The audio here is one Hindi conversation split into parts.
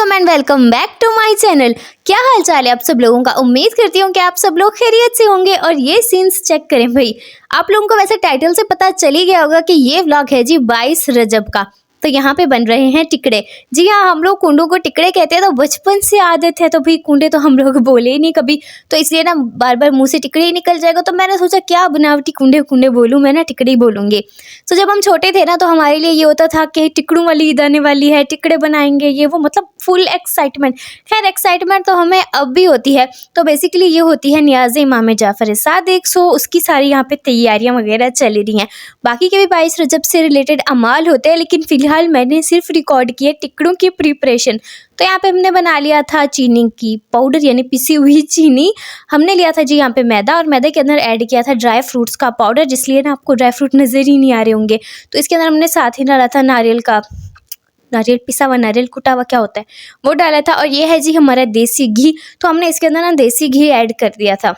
Welcome and welcome back to my channel. क्या हाल चाल है आप सब लोगों का। उम्मीद करती हूँ कि आप सब लोग खैरियत से होंगे। और ये सीन्स चेक करें भाई, आप लोगों को वैसे टाइटल से पता चल ही गया होगा कि ये व्लॉग है जी 22 रजब का। तो यहाँ पे बन रहे हैं टिकड़े। जी हाँ, हम लोग कुंडों को टिकड़े कहते हैं, तो बचपन से आदत है, तो भाई कुंडे तो हम लोग बोले ही नहीं कभी, तो इसलिए ना बार बार मुंह से टिकड़े ही निकल जाएगा। तो मैंने सोचा क्या बनावटी कुंडे कुंडे बोलूँ, मैं ना टिकड़े ही बोलूँगी। तो जब हम छोटे थे ना, तो हमारे लिए ये होता था कि टिकड़ों वाली ईद आने वाली है, टिकड़े बनाएंगे, ये वो, मतलब फुल एक्साइटमेंट। खैर एक्साइटमेंट तो हमें अब भी होती है। तो बेसिकली ये होती है नियाज़े इमाम जाफ़र सादिक, सो उसकी सारी यहाँ पे तैयारियां वगैरह चल रही हैं। बाकी के भी 22 रजब से रिलेटेड अमाल होते हैं, लेकिन फिलहाल मैंने सिर्फ रिकॉर्ड किए टिकड़ों की प्रिपरेशन। तो यहाँ पे हमने बना लिया था चीनी की पाउडर, यानी पिसी हुई चीनी। हमने लिया था जी यहाँ पे मैदा, और मैदे के अंदर ऐड किया था ड्राई फ्रूट्स का पाउडर, जिसलिए ना आपको ड्राई फ्रूट नज़र ही नहीं आ रहे होंगे। तो इसके अंदर हमने साथ ही डाला था नारियल पिसा हुआ, नारियल कुटा हुआ क्या होता है वो डाला था। और ये है जी हमारा देसी घी, तो हमने इसके अंदर ना देसी घी ऐड कर दिया था।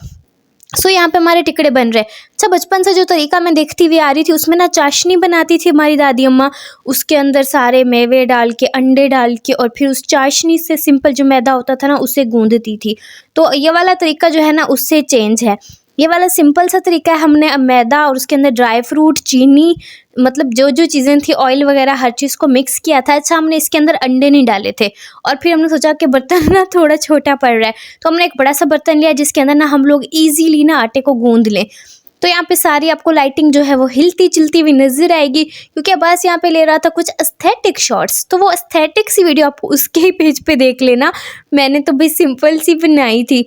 सो यहाँ पे हमारे टिकड़े बन रहे। अच्छा, बचपन से जो तरीका मैं देखती हुई आ रही थी, उसमें ना चाशनी बनाती थी हमारी दादी अम्मा। उसके अंदर सारे मेवे डाल के, अंडे डाल के, और फिर उस चाशनी से सिंपल जो मैदा होता था ना, उसे गूंदती थी। तो ये वाला तरीका जो है ना, उससे चेंज है। ये वाला सिंपल सा तरीका है। हमने अब मैदा और उसके अंदर ड्राई फ्रूट, चीनी, मतलब जो जो चीज़ें थी, ऑयल वगैरह, हर चीज़ को मिक्स किया था। अच्छा, हमने इसके अंदर अंडे नहीं डाले थे। और फिर हमने सोचा कि बर्तन ना थोड़ा छोटा पड़ रहा है, तो हमने एक बड़ा सा बर्तन लिया, जिसके अंदर ना हम लोग ईजीली ना आटे को गूंद लें। तो यहाँ पे सारी आपको लाइटिंग जो है वो हिलती चिलती हुई नजर आएगी, क्योंकि अब्बास यहाँ पे ले रहा था कुछ एस्थेटिक शॉट्स। तो वो एस्थेटिक सी वीडियो आप उसके ही पेज पे देख लेना। मैंने तो भाई सिंपल सी बनाई थी।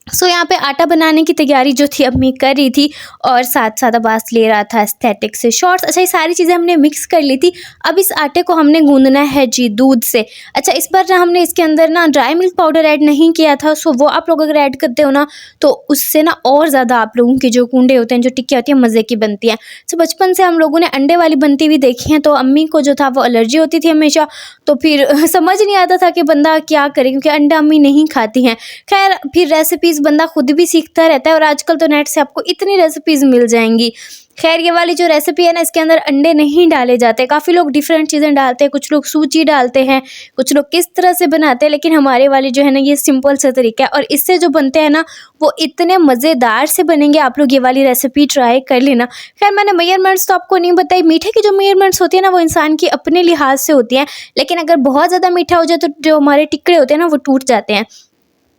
सो यहाँ पे आटा बनाने की तैयारी जो थी अम्मी कर रही थी, और साथ साथ अब्बास ले रहा था एस्थेटिक से शॉर्ट्स। अच्छा, ये सारी चीज़ें हमने मिक्स कर ली थी। अब इस आटे को हमने गूंदना है जी दूध से। अच्छा, इस बार ना हमने इसके अंदर ना ड्राई मिल्क पाउडर ऐड नहीं किया था। सो वो आप लोग अगर ऐड करते हो ना, तो उससे ना और ज़्यादा आप लोगों के जो कुंडे होते हैं, जो टिक्कियाँ होती हैं, मज़े की बनती हैं। सो बचपन से हम लोगों ने अंडे वाली बनती हुई देखी हैं, तो अम्मी को जो था वो एलर्जी होती थी हमेशा। तो फिर समझ नहीं आता था कि बंदा क्या करे, क्योंकि अंडा अम्मी नहीं खाती हैं। खैर, फिर रेसिपीज़ बंदा खुद भी सीखता रहता है, और आजकल तो नेट से आपको इतनी रेसिपीज़ मिल जाएंगी। खैर, ये वाली जो रेसिपी है ना, इसके अंदर अंडे नहीं डाले जाते। काफ़ी लोग डिफरेंट चीज़ें डालते हैं, कुछ लोग सूजी डालते हैं, कुछ लोग किस तरह से बनाते हैं, लेकिन हमारे वाली जो है ना, ये सिंपल सा तरीका है, और इससे जो बनते हैं ना, वो इतने मज़ेदार से बनेंगे। आप लोग ये वाली रेसिपी ट्राई कर लेना। खैर, मैंने मेजरमेंट्स तो आपको नहीं बताई। मीठे की जो मेजरमेंट्स होती है ना, वो इंसान की अपने लिहाज से होती हैं, लेकिन अगर बहुत ज़्यादा मीठा हो जाए तो जो हमारे टिकड़े होते हैं ना, वो टूट जाते हैं।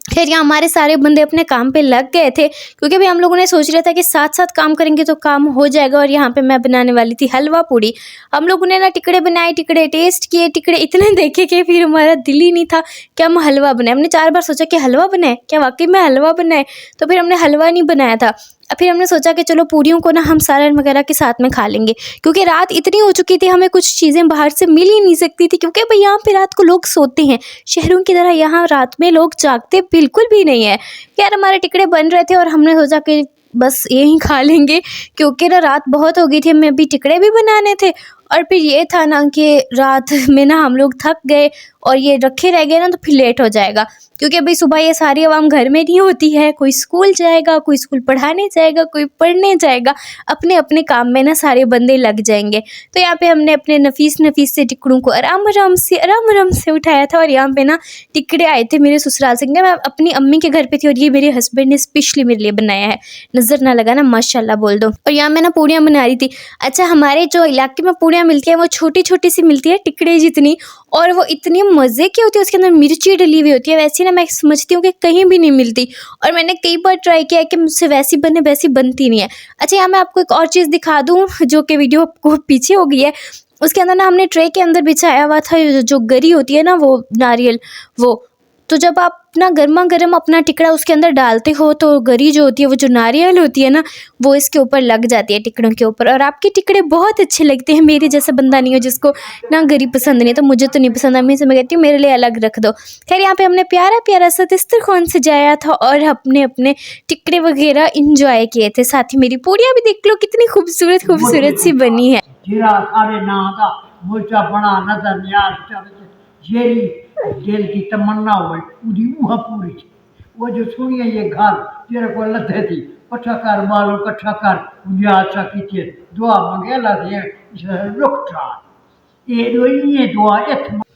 खैर, यहाँ हमारे सारे बंदे अपने काम पे लग गए थे, क्योंकि भाई हम लोगों ने सोच लिया था कि साथ साथ काम करेंगे तो काम हो जाएगा। और यहाँ पे मैं बनाने वाली थी हलवा पूड़ी। हम लोगों ने ना टिकड़े बनाए, टिकड़े टेस्ट किए, टिकड़े इतने देखे कि फिर हमारा दिल ही नहीं था कि हम हलवा बनाए। हमने 4 बार सोचा कि हलवा बनाए, क्या वाकई में हलवा बनाए। तो फिर हमने हलवा नहीं बनाया था। फिर हमने सोचा कि चलो पूड़ियों को ना हम सालन वगैरह के साथ में खा लेंगे, क्योंकि रात इतनी हो चुकी थी, हमें कुछ चीज़ें बाहर से मिल ही नहीं सकती थी, क्योंकि भाई यहाँ पे रात को लोग सोते हैं। शहरों की तरह यहाँ रात में लोग जागते बिल्कुल भी नहीं है। यार, हमारे टिकड़े बन रहे थे, और हमने सोचा कि बस यहीं खा लेंगे, क्योंकि ना रात बहुत हो गई थी, हमें भी टिकड़े भी बनाने थे। और फिर ये था ना कि रात में ना हम लोग थक गए, और ये रखे रह गए ना, तो फिर लेट हो जाएगा, क्योंकि अभी सुबह ये सारी आवाम घर में नहीं होती है। कोई स्कूल जाएगा, कोई स्कूल पढ़ाने जाएगा, कोई पढ़ने जाएगा, अपने अपने काम में ना सारे बंदे लग जाएंगे। तो यहाँ पे हमने अपने नफीस से टिकड़ों को आराम आराम से उठाया था। और यहाँ पे ना टिकड़े आए थे मेरे ससुराल से। मैं अपनी अम्मी के घर पे थी, और ये मेरे हस्बैंड ने स्पेशली मेरे लिए बनाया है। नज़र ना लगा ना, माशाल्लाह बोल दो। और यहाँ मैं ना पूड़ियाँ बना रही थी। अच्छा, हमारे जो इलाके में पूड़ियाँ मिलती हैं, वो छोटी छोटी सी मिलती है, टिकड़े जितनी, और वो इतनी मज़े की होती है। उसके अंदर मिर्ची डली हुई होती है। वैसे ना मैं समझती हूँ कि कहीं भी नहीं मिलती, और मैंने कई बार ट्राई किया है कि मुझसे वैसी बने, वैसी बनती नहीं है। अच्छा, यहाँ मैं आपको एक और चीज़ दिखा दूँ, जो कि वीडियो को पीछे हो गई है। उसके अंदर ना हमने ट्रे के अंदर बिछाया हुआ था जो गरी होती है ना, वो नारियल, वो। तो जब आप ना गर्मा गर्म अपना टिकड़ा उसके अंदर डालते हो, तो गरी जो होती है, वो जो नारियल होती है ना, वो इसके ऊपर लग जाती है, टिकड़ों के ऊपर। और आपके टिकड़े बहुत अच्छे लगते हैं। मेरे जैसा बंदा नहीं हो जिसको ना गरी पसंद नहीं है, तो मुझे तो नहीं पसंद। अम्मी से मैं कहती हूँ मेरे लिए अलग रख दो। खैर, यहाँ पे हमने प्यारा प्यारा सा दस्तरखान सजाया था, और अपने अपने टिकड़े वगैरह इंजॉय किए थे। साथ ही मेरी पूड़ियाँ भी देख लो कितनी खूबसूरत खूबसूरत सी बनी है। दिल की तमन्ना हो पूरी। वो जो सुनिए ये घर तेरे को लते थी, कट्ठा कर मालो, कट्ठा कर अच्छा कीजिए, दुआ मंगेला थे रुक ये दुआ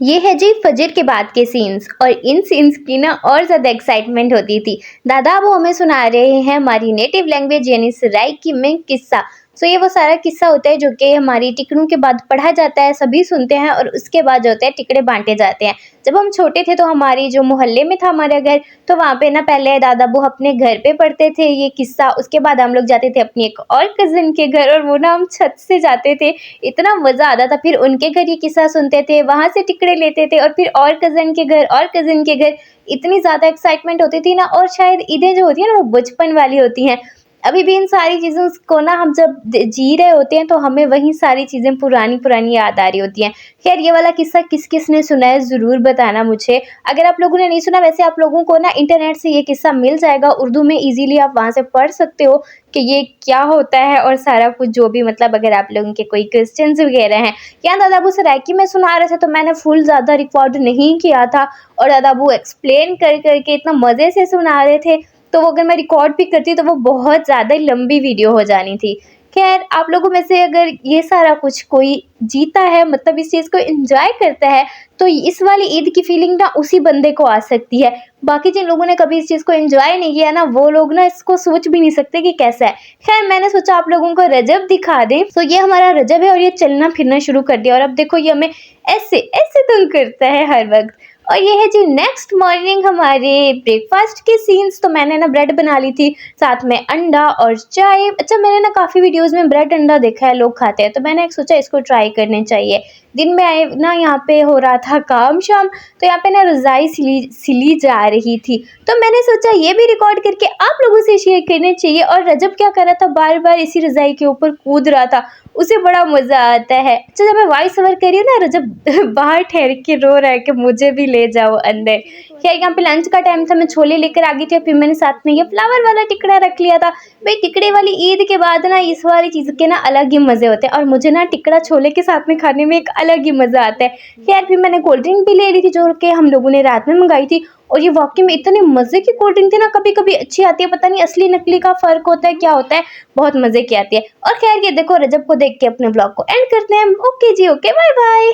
ये है जी फजर के बाद के सीन्स, और इन सीन्स की ना और ज़्यादा एक्साइटमेंट होती थी। दादा वो हमें सुना रहे हैं हमारी नेटिव लैंग्वेज यानी सराइकी में किस्सा। सो ये वो सारा किस्सा होता है जो कि हमारी टिकड़ों के बाद पढ़ा जाता है, सभी सुनते हैं और उसके बाद जो होता है टिकड़े बांटे जाते हैं। जब हम छोटे थे तो हमारी जो मोहल्ले में था हमारा घर, तो वहाँ पे ना पहले दादा बू अपने घर पे पढ़ते थे ये किस्सा, उसके बाद हम लोग जाते थे अपनी एक और कज़न के घर, और वो ना हम छत से जाते थे, इतना मज़ा आता था। फिर उनके घर ये किस्सा सुनते थे, वहाँ से टिकड़े लेते थे, और फिर और कज़न के घर और कज़न के घर। इतनी ज़्यादा एक्साइटमेंट होती थी ना, और शायद ईदें जो होती हैं ना वो बचपन वाली होती हैं। अभी भी इन सारी चीज़ों को ना हम जब जी रहे होते हैं तो हमें वही सारी चीज़ें पुरानी पुरानी याद आ रही होती हैं। खैर ये वाला किस्सा किस किस ने सुना है ज़रूर बताना मुझे। अगर आप लोगों ने नहीं सुना, वैसे आप लोगों को ना इंटरनेट से ये किस्सा मिल जाएगा उर्दू में, ईज़िली आप वहाँ से पढ़ सकते हो कि ये क्या होता है और सारा कुछ जो भी, मतलब अगर आप लोगों के कोई क्वेश्चंस वगैरह हैं। यहाँ दादाबू सराइकी में सुना रहे थे तो मैंने फुल ज़्यादा रिकॉर्ड नहीं किया था, और दादाबू एक्सप्लेन कर के इतना मज़े से सुना रहे थे, तो वो अगर मैं रिकॉर्ड भी करती तो वो बहुत ज़्यादा लंबी वीडियो हो जानी थी। खैर आप लोगों में से अगर ये सारा कुछ कोई जीता है, मतलब इस चीज़ को एंजॉय करता है, तो इस वाली ईद की फीलिंग ना उसी बंदे को आ सकती है। बाकी जिन लोगों ने कभी इस चीज़ को एंजॉय नहीं किया ना, वो लोग ना इसको सोच भी नहीं सकते कि कैसा है। खैर मैंने सोचा आप लोगों को रजब दिखा दें। तो ये हमारा रजब है और ये चलना फिरना शुरू कर दिया, और अब देखो ये हमें ऐसे ऐसे तंग करता है हर वक्त। और ये है जी नेक्स्ट मॉर्निंग हमारे ब्रेकफास्ट के सीन्स। तो मैंने ना ब्रेड बना ली थी, साथ में अंडा और चाय। अच्छा मैंने ना काफ़ी वीडियोस में ब्रेड अंडा देखा है लोग खाते हैं, तो मैंने एक सोचा इसको ट्राई करने चाहिए। दिन में आए ना यहाँ पे हो रहा था काम शाम, तो यहाँ पे ना रज़ाई सिली जा रही थी, तो मैंने सोचा ये भी रिकॉर्ड करके आप लोगों से शेयर करने चाहिए। और रजब क्या कर रहा था, बार बार इसी रज़ाई के ऊपर कूद रहा था, उसे बड़ा मज़ा आता है। अच्छा जब मैं वॉइस ओवर कर रही हूँ ना, रजब बाहर ठहर के रो रहा है कि मुझे भी ले जाओ अंदर। क्या यहाँ पे लंच का टाइम था, मैं छोले लेकर आ गई थी, फिर मैंने साथ में ये फ्लावर वाला टिकड़ा रख लिया था। भाई टिकड़े वाली ईद के बाद ना इस वाली चीज़ के ना अलग ही मज़े होते हैं, और मुझे ना टिकड़ा छोले के साथ में खाने में एक अलग ही मज़ा आता है। खैर फिर मैंने कोल्ड ड्रिंक भी ले ली थी जो कि हम लोगों ने रात में मंगाई थी, और ये वाकई में इतने मज़े की कोल्ड ड्रिंक थी ना, कभी कभी अच्छी आती है, पता नहीं असली नकली का फ़र्क होता है क्या होता है, बहुत मज़े की आती है। और खैर ये देखो रजब को देख के अपने ब्लॉग को एंड करते हैं। ओके जी, ओके, बाय बाय।